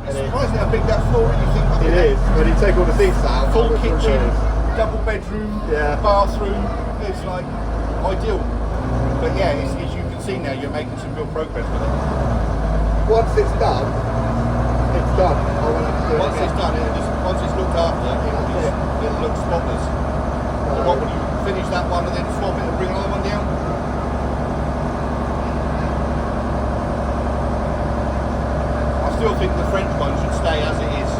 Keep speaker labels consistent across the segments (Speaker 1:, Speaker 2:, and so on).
Speaker 1: It's surprising how big that floor is. You think
Speaker 2: it is. When you take all the seats out,
Speaker 1: full kitchen, double bedroom, bathroom. It's like ideal. But yeah, as you can see now, you're making some real progress with it.
Speaker 2: Once it's done, it's done. I want to do
Speaker 1: once
Speaker 2: it
Speaker 1: it's done, once it's looked after, it'll look spotless. What would you finish that one and then swap it and bring another one down? I still think the French one should stay as it is.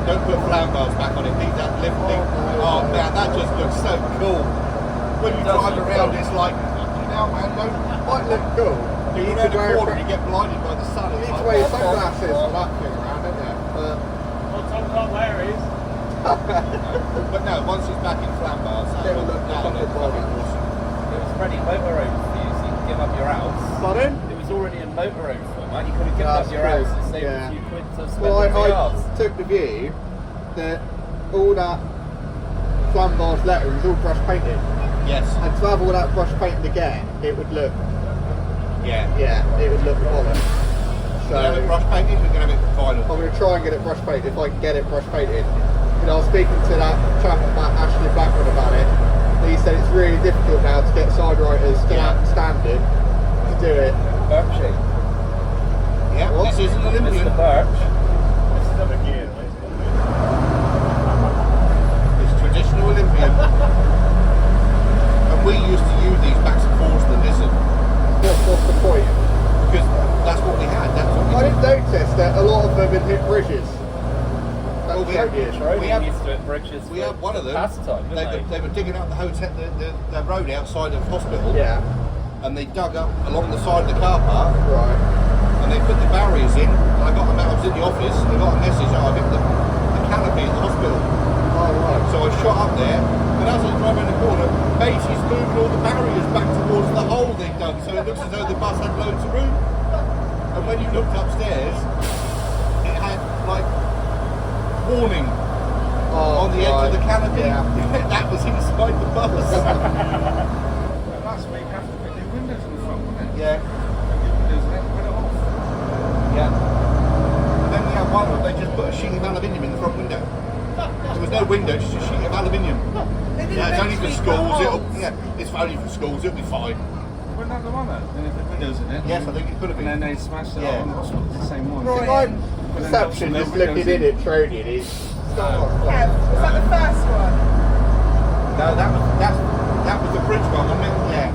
Speaker 1: Don't put flam bars back on it. Leave that lip thing. Oh man, that just looks so cool. When you drive around, it's like, now man, don't.
Speaker 2: Might look cool.
Speaker 1: You need to corner, you get blinded by the sun.
Speaker 2: You need to wear your sunglasses for that thing around, don't you?
Speaker 3: Well, Tom can't wear his.
Speaker 1: But no, once it's back in flam bars, that'll look awesome.
Speaker 4: It was ready motor road for you, so you can give up your house.
Speaker 2: Pardon?
Speaker 4: It was already in motor road format. You could have given up your house and saved a few quid to spend
Speaker 2: well,
Speaker 4: on the
Speaker 2: I
Speaker 4: yards.
Speaker 2: took the view that all that flam bars lettering was all brush painted.
Speaker 1: Yes.
Speaker 2: And to have all that brush painted again, it would look.
Speaker 1: Yeah,
Speaker 2: it would look bollocks. So
Speaker 1: we're going to have it brush painted, we're going to have it vinyl.
Speaker 2: I'm going to try and get it brush painted if I can get it brush painted. You know, I was speaking to that chap about Ashley Blackwood about it. He said it's really difficult now to get side writers to that standard to do it.
Speaker 4: Birchie.
Speaker 1: Yeah, what? This is an Olympian.
Speaker 4: Mr. Birch.
Speaker 3: This is another gear.
Speaker 1: It's traditional Olympian. And we used to use these back and forth to the lizard.
Speaker 2: What's the point?
Speaker 1: Because that's what we had. That's what we
Speaker 2: I didn't notice that a lot of them had hit bridges.
Speaker 1: Well, we have
Speaker 4: used to hit bridges.
Speaker 1: We have one of them.
Speaker 4: Pastime,
Speaker 1: they were digging up the hotel, the road outside of the hospital.
Speaker 2: Yeah.
Speaker 1: And they dug up along the side of the car park.
Speaker 2: Right.
Speaker 1: And they put the barriers in. And I got them out. I was in the office. And I got a message. I hit the canopy at the hospital.
Speaker 2: Oh right.
Speaker 1: So I shot up there. And as I was driving around the corner, Matey's moving all the barriers back towards the hole they'd dug. So it looks as though the bus had loads of room. And when you looked upstairs, it had like warning on the edge of the canopy.
Speaker 2: Yeah.
Speaker 1: That was inside the bus.
Speaker 3: Last week after we did windows in the front, wasn't it?
Speaker 1: Yeah.
Speaker 3: Windows and put it off.
Speaker 1: Yeah. And then we had one where they just put a sheet of aluminium in the front window. There was no window, just a sheet of aluminium. Yeah, it's only for schools. It's only for schools. It'll be fine.
Speaker 3: Wasn't that the one then? Then they put windows in it.
Speaker 1: Yes, I think it could have been.
Speaker 3: And then they smashed it on the hospital. It's the same one.
Speaker 2: My perception just looking in it, trading is.
Speaker 5: Yeah, was that the first one?
Speaker 1: No, that was the bridge one, wasn't it? Yeah.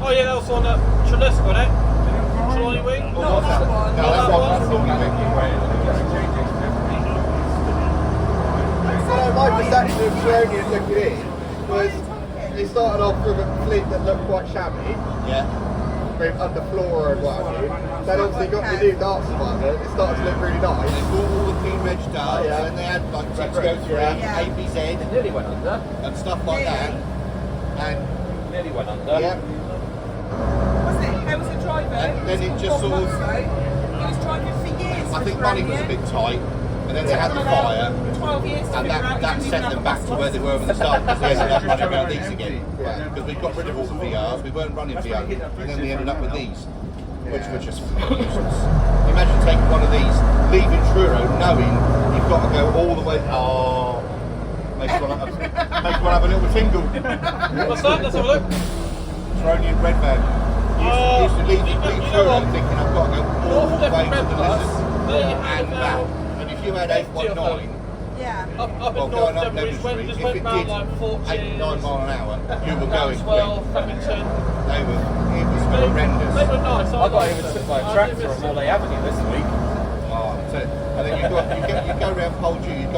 Speaker 6: Oh yeah, that was on Chalice, wasn't it? Trolley Week?
Speaker 5: Not that one.
Speaker 1: No, that was
Speaker 2: My perception of Tronian looking in was they started off with a fleet that looked quite shabby.
Speaker 1: Yeah.
Speaker 2: With underfloor and what have you. Then obviously got the new darts one it started to look really nice.
Speaker 1: They bought all the Team Reg darts and they had like Go 3, ABZ
Speaker 4: It nearly went under.
Speaker 1: and stuff like that. And
Speaker 4: Nearly went under.
Speaker 1: yeah,
Speaker 5: Was it? There was a driver.
Speaker 1: And then it just sort of-
Speaker 5: He was driving for years.
Speaker 1: I think money was a bit tight. And then they had the fire.
Speaker 5: 12 years.
Speaker 1: And that sent them back to where they were when they started because they ended up running about these again. Because we got rid of all the VRs, we weren't running VRs, and then we ended up with these, which were just useless. Imagine taking one of these, leaving Truro, knowing you've got to go all the way. Oh, makes one have a little tingle.
Speaker 6: What's that? Let's have a look.
Speaker 1: Tronian red van. Used to leave Truro thinking I've got to go all the way to the Lizard and back. And if you had 819.
Speaker 5: Yeah.
Speaker 6: Up
Speaker 1: Well,
Speaker 6: in
Speaker 1: going
Speaker 6: North
Speaker 1: up
Speaker 6: Devon,
Speaker 1: Level
Speaker 6: just
Speaker 1: Street, if
Speaker 6: went
Speaker 1: it
Speaker 6: round
Speaker 1: did
Speaker 6: like 14.
Speaker 1: 8, 9 mile an hour, you were going
Speaker 6: Maxwell,
Speaker 1: quick.
Speaker 6: Flemington.
Speaker 1: It was horrendous.
Speaker 6: They were nice.
Speaker 4: I got even took my tractor on Mollay Avenue this week.
Speaker 1: Oh, and then you go around Pole Dew,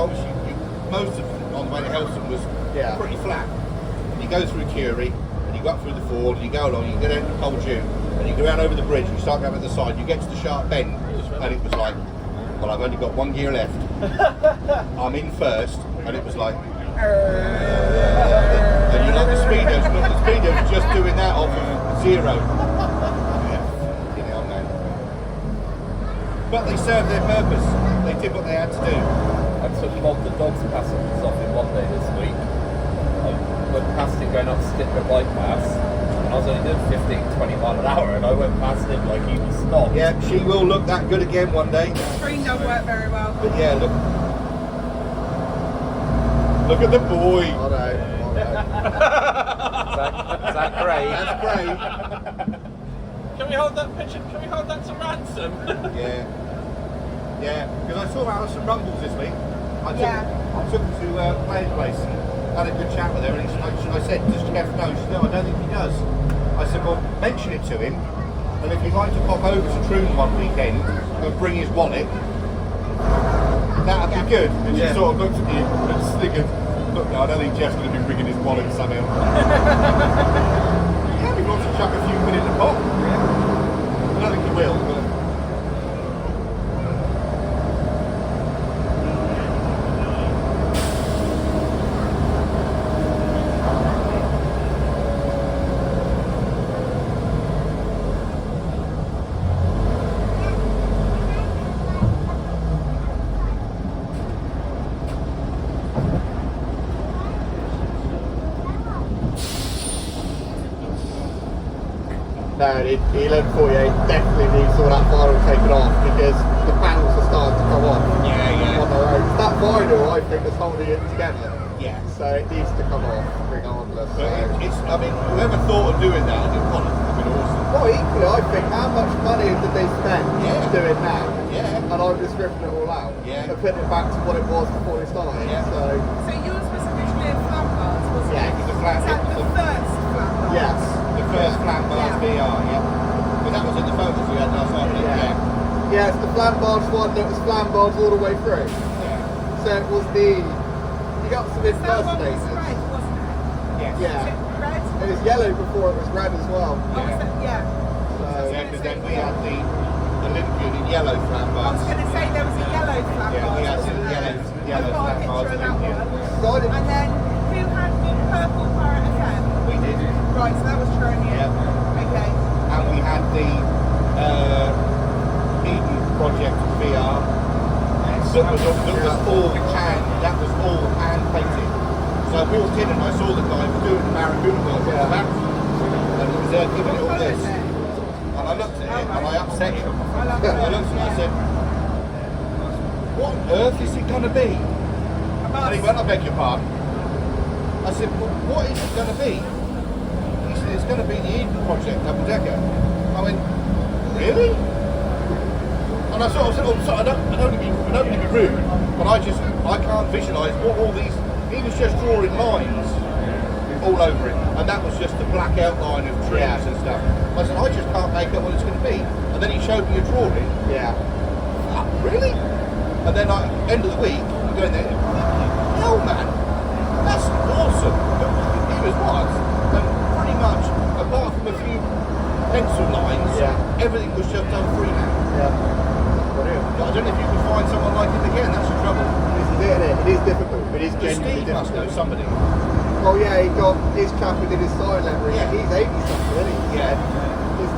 Speaker 1: most of it on the way to Helston was pretty flat. And you go through Curie, and you go up through the Ford, and you go along, you go down to Pole Dew, and you go around over the bridge, and you start going up the side, you get to the sharp bend, and it was like, well, I've only got 1 gear left. I'm in first, and it was like, and you like the speedos, but the speedos just doing that off of 0. Yeah, man. But they served their purpose. They did what they had to do.
Speaker 4: I took Bob the dog's passengers off in one day this week. I went past him going up Skipper bypass, and I was only doing 15, 20 miles an hour, and I went past him like he was stopped.
Speaker 1: Yeah, she will look that good again one day.
Speaker 5: Screen don't work very well.
Speaker 1: But yeah, look. Look at the boy.
Speaker 2: I know.
Speaker 4: Is that great?
Speaker 1: That's great.
Speaker 6: Can we hold that picture? Can we hold that to ransom?
Speaker 1: Yeah. Yeah, because I saw Alison Rumbles this week. I took him to Playing Place and had a good chat with her, and I said, does Jeff know? She said, no, I don't think he does. I said, well, mention it to him, and if he'd like to pop over to Troon one weekend and bring his wallet, that'd be good. And she sort of looked at me and snickered. Look, I don't think Jeff's going to be bringing his wallet somehow. Yeah, he wants to chuck a few quid in the pot. I don't think he will, but...
Speaker 2: No, the 1148 definitely needs all that vinyl taken off because the panels are starting to come off on their own. It's that vinyl, I think, that's holding it together.
Speaker 1: Yeah.
Speaker 2: So it needs to come off regardless.
Speaker 1: But I mean, whoever thought of doing that, I didn't want it. I mean, awesome.
Speaker 2: Well, equally, I think, how much money did they spend doing that?
Speaker 1: Yeah.
Speaker 2: And I'm just ripping it all out.
Speaker 1: Yeah.
Speaker 2: And putting it back to what it was before it started.
Speaker 1: Yeah.
Speaker 2: So,
Speaker 5: yours was originally a flat bars, wasn't
Speaker 2: Yeah,
Speaker 5: it?
Speaker 1: it was a flat-
Speaker 5: Is that
Speaker 1: it was
Speaker 5: the first flat bars?
Speaker 2: yes.
Speaker 1: The first flat bars VR, But that was in the photos we had last night, wasn't it?
Speaker 2: Yeah, it's the Flambars one that was Flambars all the way through.
Speaker 1: Yeah.
Speaker 2: So it was you got some
Speaker 5: That one was
Speaker 2: impersonators.
Speaker 5: red, wasn't it?
Speaker 1: Yes.
Speaker 2: Yeah.
Speaker 5: Was it red?
Speaker 2: It was yellow before it was red as well.
Speaker 5: Oh, was it? Yeah.
Speaker 2: So,
Speaker 1: Yeah, because then we had the Olympian in yellow flat
Speaker 5: I
Speaker 1: bars.
Speaker 5: was going to say there was a yellow flat
Speaker 1: Yeah, we had
Speaker 5: bars,
Speaker 1: some
Speaker 5: wasn't there?
Speaker 1: yellow
Speaker 5: I've got a
Speaker 1: flat bars
Speaker 5: picture of that
Speaker 1: Olympian.
Speaker 5: one.
Speaker 2: so I didn't,
Speaker 5: And then who had the purple Pirate FM?
Speaker 1: We did.
Speaker 5: Right, so that was Tronian.
Speaker 1: Yeah.
Speaker 5: Okay.
Speaker 1: And we had the Eden Project VR. That was all hand painted. So I walked in and I saw the guy doing the Maraguna work on the back. And he was giving it all this. And I looked at it and I upset him. I looked at it and I said, what on earth is it going to be? And he went, I beg your pardon. I said, well, what is it going to be? He said, it's going to be the Eden Project double decker. I went, really? And I sort of said, I don't want to be rude, but I can't visualise what all these, he was just drawing lines all over it, and that was just the black outline of trees and stuff. I said, I just can't make out what it's going to be. And then he showed me a drawing.
Speaker 2: yeah.
Speaker 1: Oh, really? And then end of the week, you go in there, hell man, that's awesome. He was was. And pretty much, apart from a few pencil lines, everything was just done freehand.
Speaker 2: Yeah. Brilliant.
Speaker 1: I don't know if you can find someone like him again, that's the trouble.
Speaker 2: It is difficult. It is
Speaker 1: Because
Speaker 2: genuinely
Speaker 1: Steve must know
Speaker 2: difficult.
Speaker 1: somebody.
Speaker 2: Well, yeah, he got his chap who did his sign lettering.
Speaker 1: Yeah.
Speaker 2: He's 80 something, isn't he?
Speaker 1: Yeah.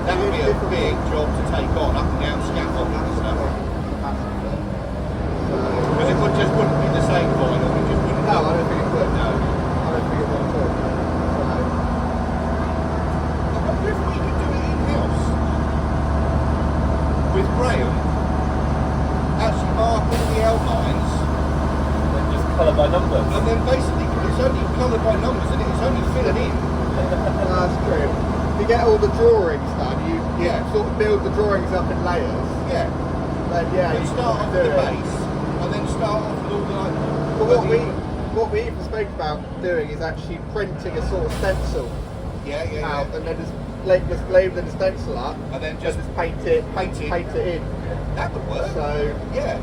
Speaker 1: That would be a
Speaker 2: difficult.
Speaker 1: big job to take on, up and down scaffolding and stuff. Because it wouldn't be the same vinyl, it just wouldn't.
Speaker 2: No, I don't think it would.
Speaker 1: No.
Speaker 2: I don't think it would at all.
Speaker 1: I wonder if we could do it in-house. With Graham, actually mark all the outlines,
Speaker 4: And just colour by numbers.
Speaker 1: and then basically, it's only coloured by numbers, and it's only filling in.
Speaker 2: That's true. You get all the drawings done, you sort of build the drawings up in layers,
Speaker 1: Yeah.
Speaker 2: then
Speaker 1: And
Speaker 2: you
Speaker 1: start off
Speaker 2: do
Speaker 1: with the
Speaker 2: it.
Speaker 1: base, and then start off with all the like.
Speaker 2: But what we even spoke about doing is actually printing a sort of stencil out, and then just label the stencil up,
Speaker 1: And then
Speaker 2: and
Speaker 1: just
Speaker 2: just paint it in.
Speaker 1: that would work.
Speaker 2: So
Speaker 1: Yeah,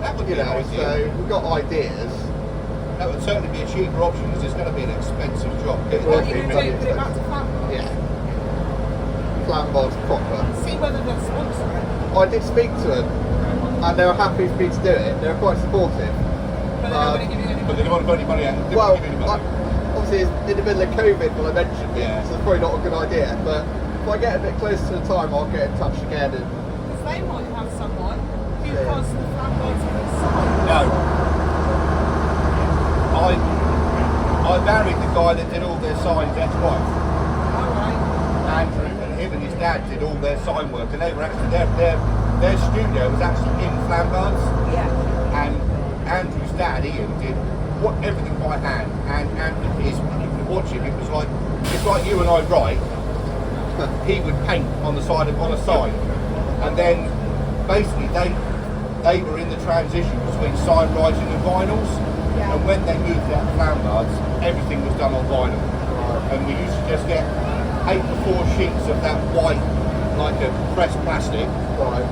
Speaker 1: that would be
Speaker 2: you
Speaker 1: an
Speaker 2: know,
Speaker 1: idea.
Speaker 2: so we've got ideas.
Speaker 1: That would certainly be a cheaper option because it's going to be an expensive job. Getting
Speaker 2: will
Speaker 5: What
Speaker 1: that
Speaker 5: are you
Speaker 2: be
Speaker 5: going to
Speaker 1: thing
Speaker 5: do? Put it back to flat bars?
Speaker 2: Yeah. Flambars proper.
Speaker 5: See whether they'll sponsor it.
Speaker 2: I did speak to them, and they were happy for me to do it. They were quite supportive.
Speaker 5: But they're not going to give you any
Speaker 1: But they don't want to put any money out. They don't
Speaker 2: Well,
Speaker 1: give any money.
Speaker 2: obviously it's in the middle of COVID when I mentioned it,
Speaker 1: Yeah.
Speaker 2: so it's probably not a good idea. But if I get a bit closer to the time, I'll get in touch again. And
Speaker 5: Because they might have someone who
Speaker 2: Yeah.
Speaker 5: does the flat bars for the signs.
Speaker 1: No. I married the guy that did all their signs, ex-wife.
Speaker 5: Alright.
Speaker 1: dad did all their sign work, and they were actually their studio was actually in Flambards.
Speaker 5: Yeah.
Speaker 1: And Andrew's dad, Ian, did everything by hand. And you could watch him. It was like it's like you and I write. He would paint on a sign, and then basically they were in the transition between sign writing and vinyls.
Speaker 5: Yeah.
Speaker 1: And when they moved out of Flambards, everything was done on vinyl. And we used to just get 8 to 4 sheets of that white, like a pressed plastic.
Speaker 2: Right.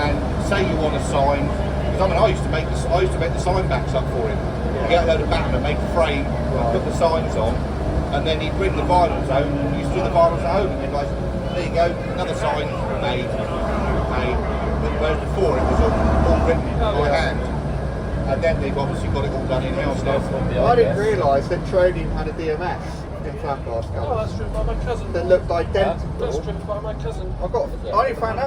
Speaker 1: And say you want a sign, because I mean I used to make the sign backs up for him. Get a load of batter, make a frame, put the signs on, and then he'd bring the vinyls out, and you used to do the vinyls at home, and you'd like, there you go, another sign made. Whereas before it was all written by hand. And then they've obviously got it all done in-house now.
Speaker 2: I didn't realise that Tronium had a DMS in Flambards
Speaker 6: Oh,
Speaker 2: colours
Speaker 6: that's driven by my cousin.
Speaker 2: that looked identical.
Speaker 6: That's driven by my cousin.
Speaker 2: I only found out